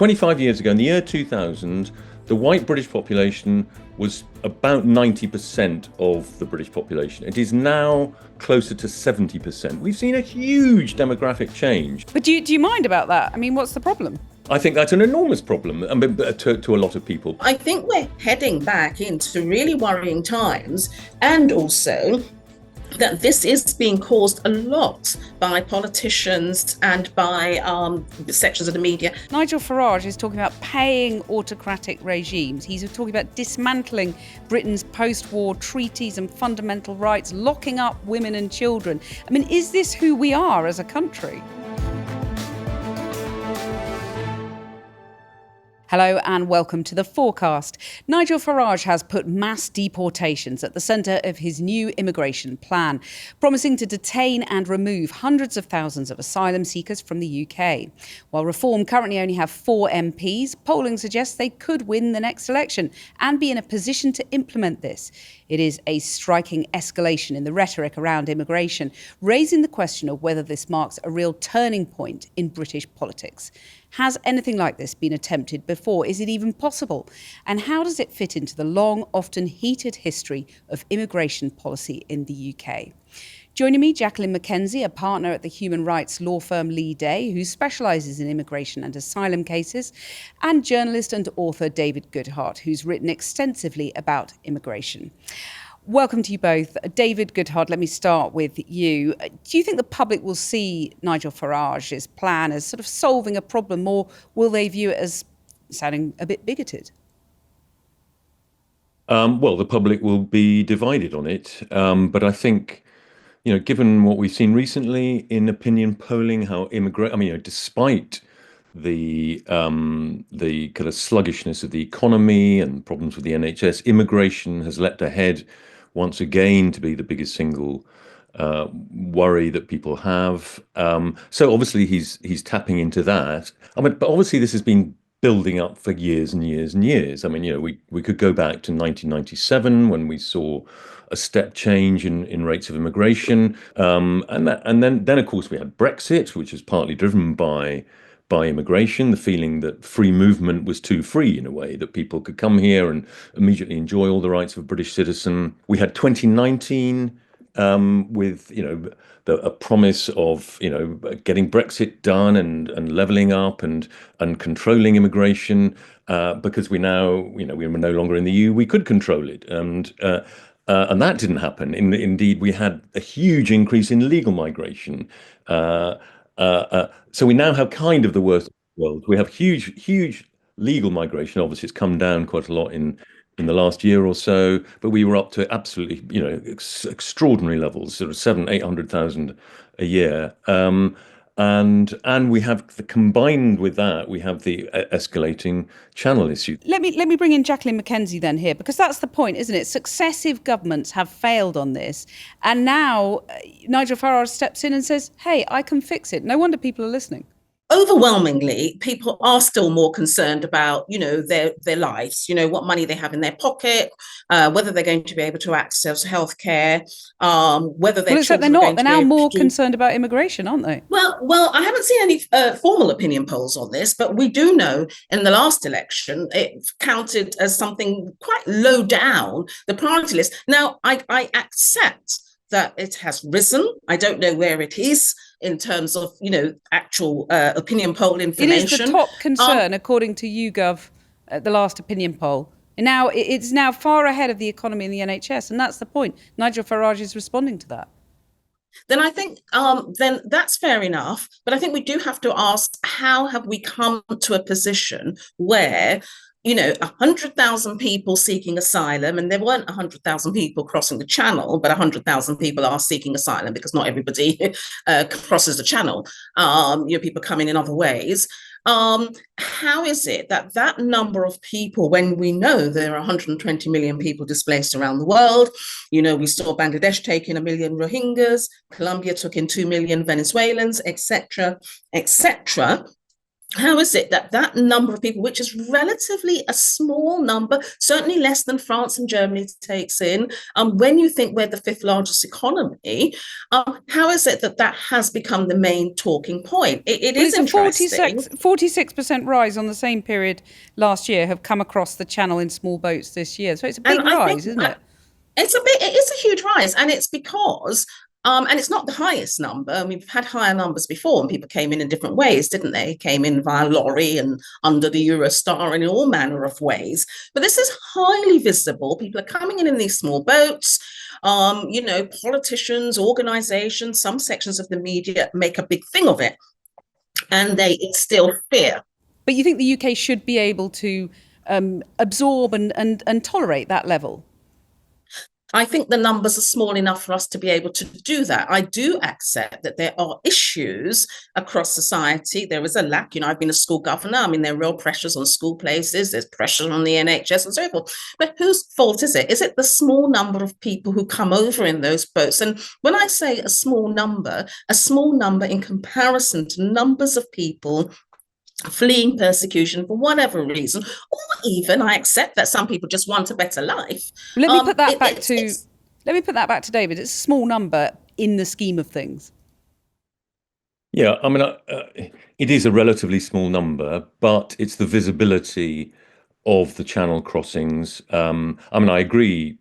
25 years ago, in the year 2000, the white British population was about 90% of the British population. It is now closer to 70%. We've seen a huge demographic change. But do you mind about that? I mean, what's the problem? I think that's an enormous problem to a lot of people. I think we're heading back into really worrying times, and also that this is being caused a lot by politicians and by sections of the media. Nigel Farage is talking about paying autocratic regimes. He's talking about dismantling Britain's post-war treaties and fundamental rights, locking up women and children. I mean, is this who we are as a country? Hello and welcome to the Fourcast. Nigel Farage has put mass deportations at the centre of his new immigration plan, promising to detain and remove hundreds of thousands of asylum seekers from the UK. While Reform currently only have 4 MPs, polling suggests they could win the next election and be in a position to implement this. It is a striking escalation in the rhetoric around immigration, raising the question of whether this marks a real turning point in British politics. Has anything like this been attempted before? Is it even possible? And how does it fit into the long, often heated history of immigration policy in the UK? Joining me, Jacqueline McKenzie, a partner at the human rights law firm Leigh, who specialises in immigration and asylum cases, and journalist and author David Goodhart, who's written extensively about immigration. Welcome to you both. David Goodhart, let me start with you. Do you think the public will see Nigel Farage's plan as sort of solving a problem, or will they view it as sounding a bit bigoted? Well, the public will be divided on it, but I think, given what we've seen recently in opinion polling, how despite the kind of sluggishness of the economy and problems with the NHS, immigration has leapt ahead once again to be the biggest single worry that people have. So obviously he's tapping into that. But obviously this has been building up for years and years and years. We could go back to 1997 when we saw a step change in rates of immigration, and then of course we had Brexit, which was partly driven by immigration, the feeling that free movement was too free in a way, that people could come here and immediately enjoy all the rights of a British citizen. We had 2019 with a promise of getting Brexit done and levelling up and controlling immigration, because we were no longer in the EU, we could control it, and that didn't happen. Indeed, we had a huge increase in legal migration. So we now have kind of the worst of the world. We have huge legal migration. Obviously, it's come down quite a lot in the last year or so, but we were up to absolutely, extraordinary levels, sort of 700,000-800,000 a year. And we have combined with that, we have the escalating channel issue. Let me bring in Jacqueline McKenzie then here, because that's the point, isn't it? Successive governments have failed on this, and now Nigel Farage steps in and says, "Hey, I can fix it." No wonder people are listening. Overwhelmingly, people are still more concerned about, their lives, what money they have in their pocket, whether they're going to be able to access healthcare, whether they're not. They're now more concerned about immigration, aren't they? Well, I haven't seen any formal opinion polls on this, but we do know in the last election it counted as something quite low down the priority list. Now, I accept that it has risen. I don't know where it is in terms of, actual opinion poll information. It is the top concern, according to YouGov, the last opinion poll. And now it's now far ahead of the economy and the NHS, and that's the point. Nigel Farage is responding to that. Then I think then that's fair enough. But I think we do have to ask, how have we come to a position where 100,000 people seeking asylum, and there weren't 100,000 people crossing the channel, but 100,000 people are seeking asylum because not everybody crosses the channel. People coming in other ways. How is it that number of people, when we know there are 120 million people displaced around the world, we saw Bangladesh take in 1 million Rohingyas, Colombia took in 2 million Venezuelans, etc., How is it that that number of people, which is relatively a small number, certainly less than France and Germany takes in, when you think we're the fifth largest economy, how is it that that has become the main talking point? It Well, is it's a interesting. 46% rise on the same period last year have come across the channel in small boats this year. So it's a And big I think rise, isn't it? it is a huge rise, and it's because and it's not the highest number. I mean, we've had higher numbers before, and people came in different ways, didn't they? Came in via lorry and under the Eurostar and in all manner of ways. But this is highly visible. People are coming in these small boats. Politicians, organizations, some sections of the media make a big thing of it, and they instill fear. But you think the UK should be able to absorb and tolerate that level? I think the numbers are small enough for us to be able to do that. I do accept that there are issues across society. There is a lack. I've been a school governor. I mean, there are real pressures on school places. There's pressure on the NHS and so forth. But whose fault is it? Is it the small number of people who come over in those boats? And when I say a small number in comparison to numbers of people fleeing persecution for whatever reason, or even I accept that some people just want a better life. Let me put that let me put that back to David. It's a small number in the scheme of things. Yeah, I mean, it is a relatively small number, but it's the visibility of the channel crossings. I mean, I agree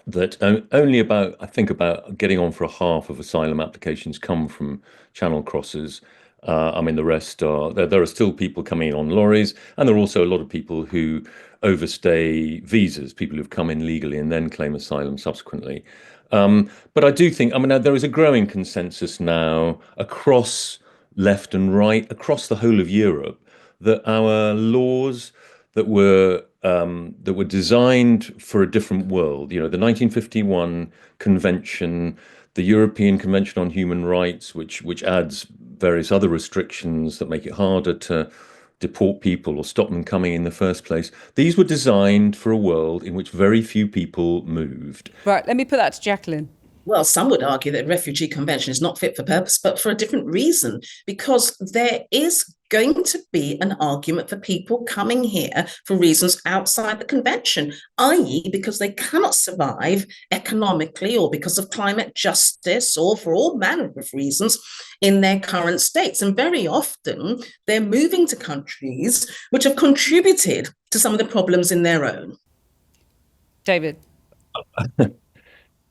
that only I think about getting on for a half of asylum applications come from channel crossers. I mean, the rest there are still people coming in on lorries, and there are also a lot of people who overstay visas, people who've come in legally and then claim asylum subsequently. But I do think, I mean, there is a growing consensus now across left and right, across the whole of Europe, that our laws that were designed for a different world. The 1951 Convention, the European Convention on Human Rights, which adds various other restrictions that make it harder to deport people or stop them coming in the first place. These were designed for a world in which very few people moved. Right, let me put that to Jacqueline. Well, some would argue that the Refugee Convention is not fit for purpose, but for a different reason, because there is going to be an argument for people coming here for reasons outside the convention, i.e., because they cannot survive economically or because of climate justice or for all manner of reasons in their current states. And very often they're moving to countries which have contributed to some of the problems in their own. David.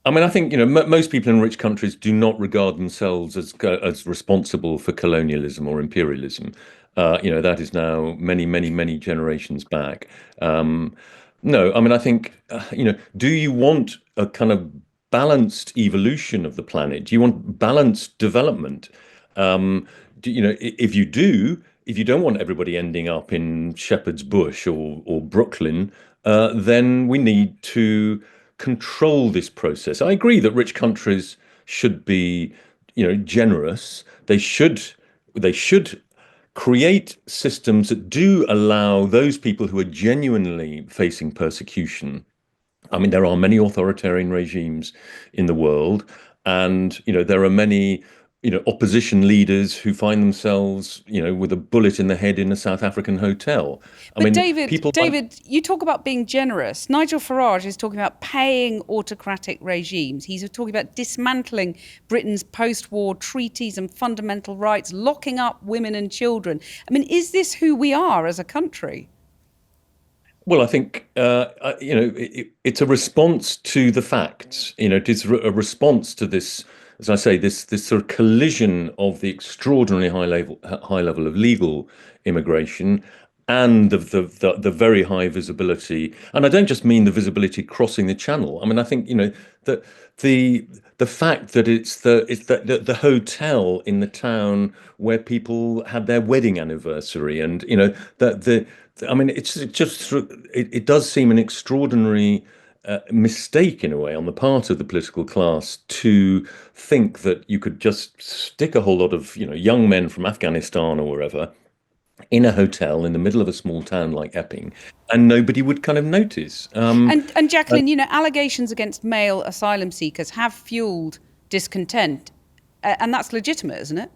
I mean, I think most people in rich countries do not regard themselves as responsible for colonialism or imperialism. That is now many, many, many generations back. No, I mean, I think do you want a kind of balanced evolution of the planet? Do you want balanced development? If you don't want everybody ending up in Shepherd's Bush or Brooklyn, then we need to control this process. I agree that rich countries should be, generous. They should create systems that do allow those people who are genuinely facing persecution. I mean, there are many authoritarian regimes in the world, and there are many opposition leaders who find themselves, with a bullet in the head in a South African hotel. But I mean, David, you talk about being generous. Nigel Farage is talking about paying autocratic regimes. He's talking about dismantling Britain's post-war treaties and fundamental rights, locking up women and children. I mean, is this who we are as a country? Well, I think it's a response to the facts. It is a response to this, as I say, this sort of collision of the extraordinarily high level of legal immigration and the very high visibility. And I don't just mean the visibility crossing the channel. I mean, I think that the fact that it's the hotel in the town where people had their wedding anniversary, and that I mean, it does seem an extraordinary mistake in a way on the part of the political class to think that you could just stick a whole lot of young men from Afghanistan or wherever in a hotel in the middle of a small town like Epping, and nobody would kind of notice. And Jacqueline, allegations against male asylum seekers have fueled discontent, and that's legitimate, isn't it?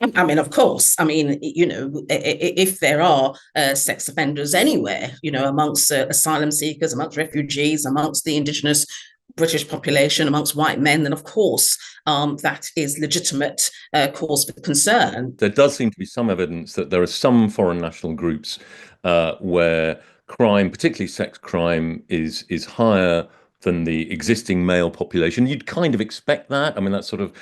I mean, of course. I mean, if there are sex offenders anywhere, amongst asylum seekers, amongst refugees, amongst the indigenous British population, amongst white men, then of course that is legitimate cause for concern. There does seem to be some evidence that there are some foreign national groups where crime, particularly sex crime, is higher than the existing male population. You'd kind of expect that. I mean, that's sort of,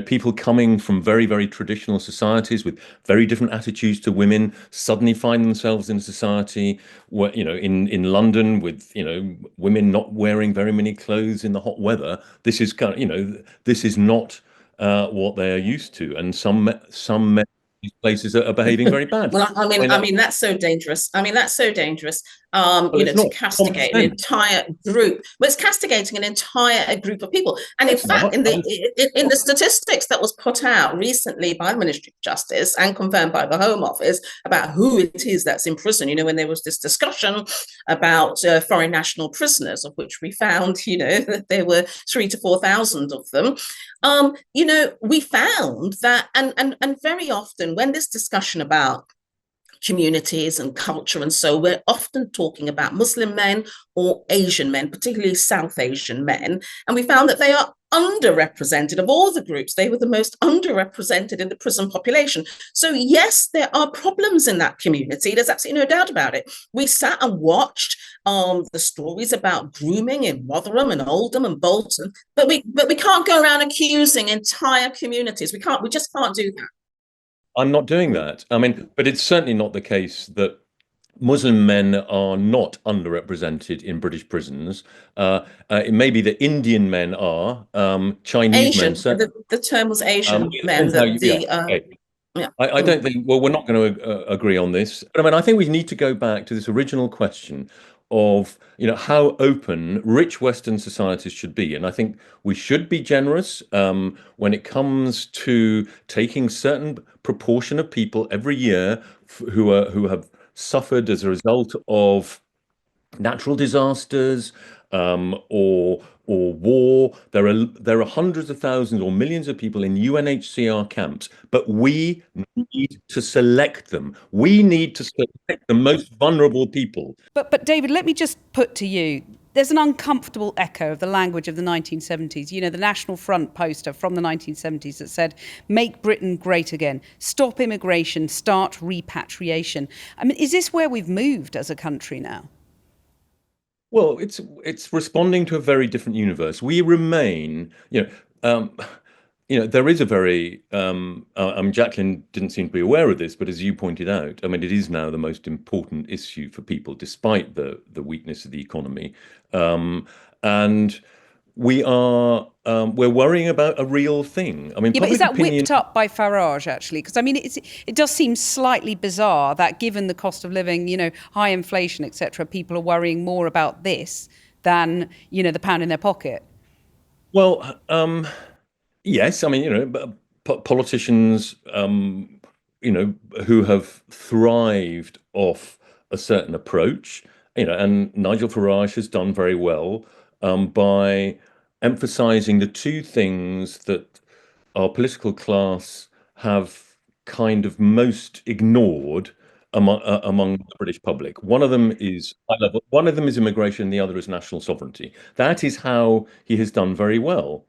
people coming from very, very traditional societies with very different attitudes to women suddenly find themselves in a society where, in London with, women not wearing very many clothes in the hot weather. This is kind of, this is not what they are used to, and some places are behaving very badly. Well, I mean, that's so dangerous. I mean, that's so dangerous. Well, it's To not castigate an entire group. Well, it's castigating an entire group of people. And in fact, in the statistics that was put out recently by the Ministry of Justice and confirmed by the Home Office about who it is that's in prison, when there was this discussion about foreign national prisoners, of which we found, that there were 3,000 to 4,000 of them. We found that, and very often when this discussion about communities and culture and so we're often talking about Muslim men or Asian men, particularly South Asian men, and we found that they are underrepresented of all the groups. They were the most underrepresented in the prison population. So yes, there are problems in that community. There's absolutely no doubt about it. We sat and watched the stories about grooming in Rotherham and Oldham and Bolton, but we can't go around accusing entire communities. We just can't do that. I'm not doing that. I mean, but it's certainly not the case that Muslim men are not underrepresented in British prisons. It may be that Indian men are, Chinese Asian, men. the term was Asian men. Yeah. I don't think, well, we're not going to agree on this. But I mean, I think we need to go back to this original question of, how open rich Western societies should be. And I think we should be generous when it comes to taking certain proportion of people every year who have suffered as a result of natural disasters or war. There are hundreds of thousands or millions of people in UNHCR camps, but we need to select them. We need to select the most vulnerable people. But David, let me just put to you, there's an uncomfortable echo of the language of the 1970s. The National Front poster from the 1970s that said, "Make Britain great again, stop immigration, start repatriation." I mean, is this where we've moved as a country now? Well, it's responding to a very different universe. We remain, there is a very, Jacqueline didn't seem to be aware of this, but as you pointed out, I mean, it is now the most important issue for people, despite the weakness of the economy. And we're worrying about a real thing. I mean, yeah, but is that whipped up by Farage, actually? Because I mean, it does seem slightly bizarre that given the cost of living, high inflation, etc., people are worrying more about this than, the pound in their pocket. Well, yes, I mean, politicians, who have thrived off a certain approach, and Nigel Farage has done very well by emphasizing the two things that our political class have kind of most ignored among the British public. One of them is high level, one of them is immigration, the other is national sovereignty. That is how he has done very well.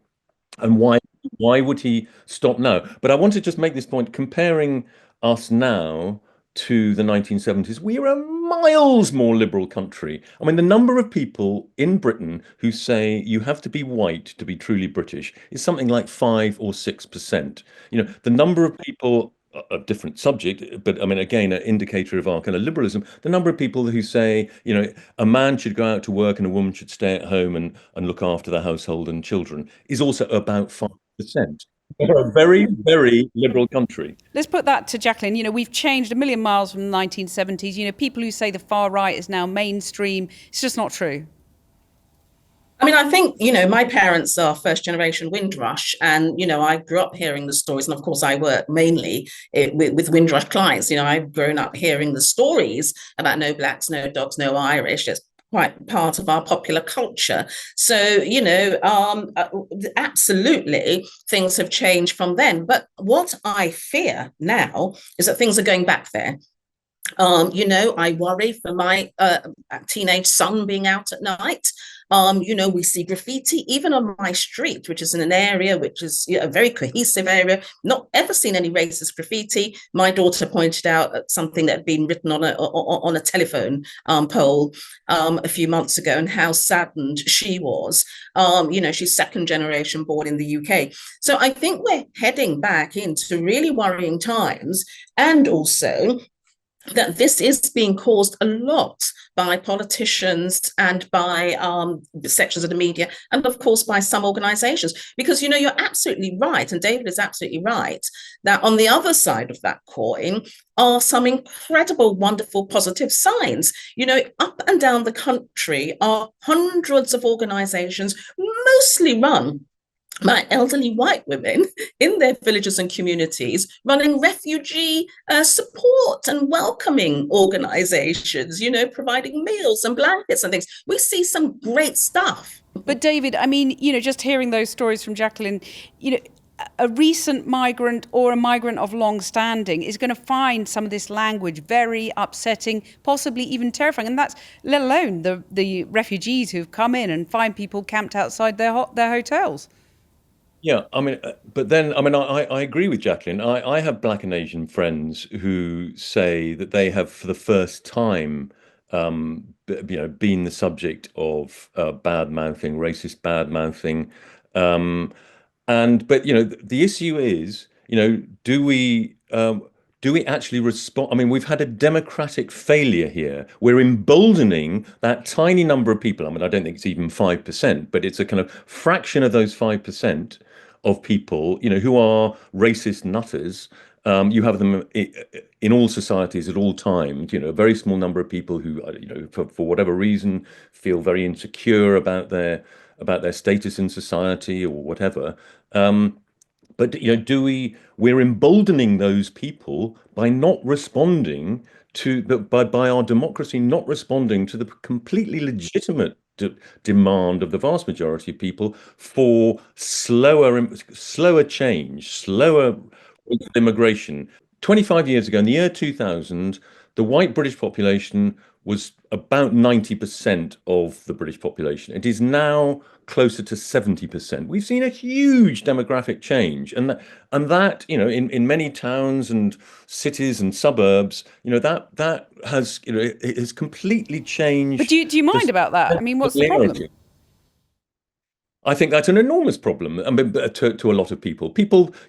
And why would he stop now? But I want to just make this point, comparing us now to the 1970s, we are a miles more liberal country. I mean, the number of people in Britain who say you have to be white to be truly British is something like 5 or 6%. The number of people, a different subject, but I mean, again, an indicator of our kind of liberalism, the number of people who say, a man should go out to work and a woman should stay at home and look after the household and children is also about 5%. We're a very, very liberal country. Let's put that to Jacqueline. We've changed a million miles from the 1970s. People who say the far right is now mainstream, it's just not true. I mean, I think, my parents are first generation Windrush, and, I grew up hearing the stories. And of course, I work mainly with Windrush clients. I've grown up hearing the stories about no blacks, no dogs, no Irish. There's quite part of our popular culture. So, absolutely things have changed from then. But what I fear now is that things are going back there. I worry for my teenage son being out at night. We see graffiti even on my street, which is in an area which is a very cohesive area. Not ever seen any racist graffiti. My daughter pointed out something that had been written on a telephone pole a few months ago, and how saddened she was. She's second generation born in the UK. So I think we're heading back into really worrying times, and also that this is being caused a lot by politicians and by sections of the media, and of course by some organizations. Because, you're absolutely right, and David is absolutely right, that on the other side of that coin are some incredible, wonderful, positive signs. Up and down the country are hundreds of organizations, mostly run by elderly white women in their villages and communities, running refugee support and welcoming organizations, providing meals and blankets and things. We see some great stuff. But David, I mean, just hearing those stories from Jacqueline, a recent migrant or a migrant of long standing is going to find some of this language very upsetting, possibly even terrifying. And that's let alone the refugees who've come in and find people camped outside their hotels. Yeah, I mean, but then, I mean, I agree with Jacqueline. I have Black and Asian friends who say that they have, for the first time, been the subject of bad mouthing, racist bad mouthing. But the issue is, do we actually respond? I mean, we've had a democratic failure here. We're emboldening that tiny number of people. I mean, I don't think it's even 5%, but it's a kind of fraction of those 5% of people, who are racist nutters. You have them in all societies at all times. A very small number of people who, for whatever reason, feel very insecure about their status in society or whatever. But we're emboldening those people by not responding by our democracy not responding to the completely legitimate demand of the vast majority of people for slower change, slower immigration. 25 years ago, in the year 2000, the white British population was about 90% of the British population. It is now closer to 70%. We've seen a huge demographic change, and that in many towns and cities and suburbs, that has it has completely changed. But do you mind about that? I mean, what's the problem? I think that's an enormous problem. I mean, to a lot of people.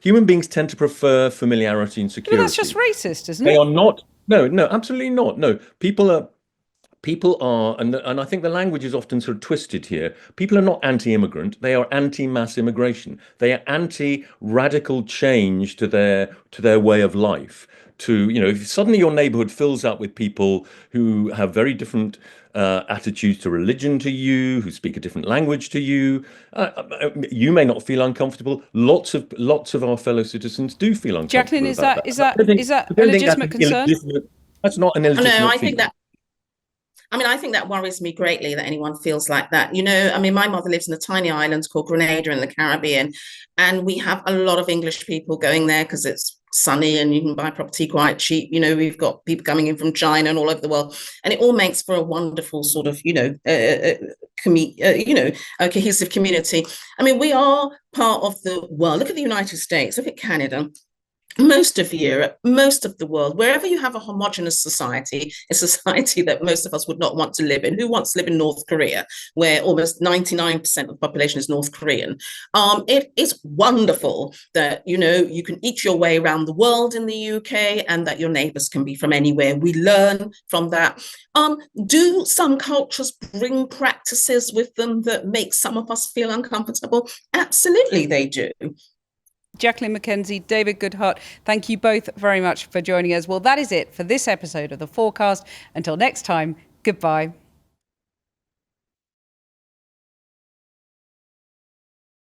Human beings tend to prefer familiarity and security. But that's just racist, isn't it? They are not. No, absolutely not. No, people are, and I think the language is often sort of twisted here. People are not anti-immigrant; they are anti-mass immigration. They are anti-radical change to their way of life. If suddenly your neighborhood fills up with people who have very different attitudes to religion to you, who speak a different language to you, you may not feel uncomfortable. Lots of our fellow citizens do feel uncomfortable. Jacqueline, is that a legitimate concern? That's not an illegitimate. No, I think that. I think that worries me greatly that anyone feels like that. My mother lives in a tiny island called Grenada in the Caribbean, and we have a lot of English people going there because it's sunny and you can buy property quite cheap. We've got people coming in from China and all over the world, and it all makes for a wonderful sort of, a cohesive community. We are part of the world. Look at the United States, look at Canada. Most of Europe, most of the world, wherever you have a homogenous society, a society that most of us would not want to live in. Who wants to live in North Korea, where almost 99% of the population is North Korean? It is wonderful that, you can eat your way around the world in the UK and that your neighbours can be from anywhere. We learn from that. Do some cultures bring practices with them that make some of us feel uncomfortable? Absolutely, they do. Jacqueline McKenzie, David Goodhart, thank you both very much for joining us. Well, that is it for this episode of The Fourcast. Until next time, goodbye.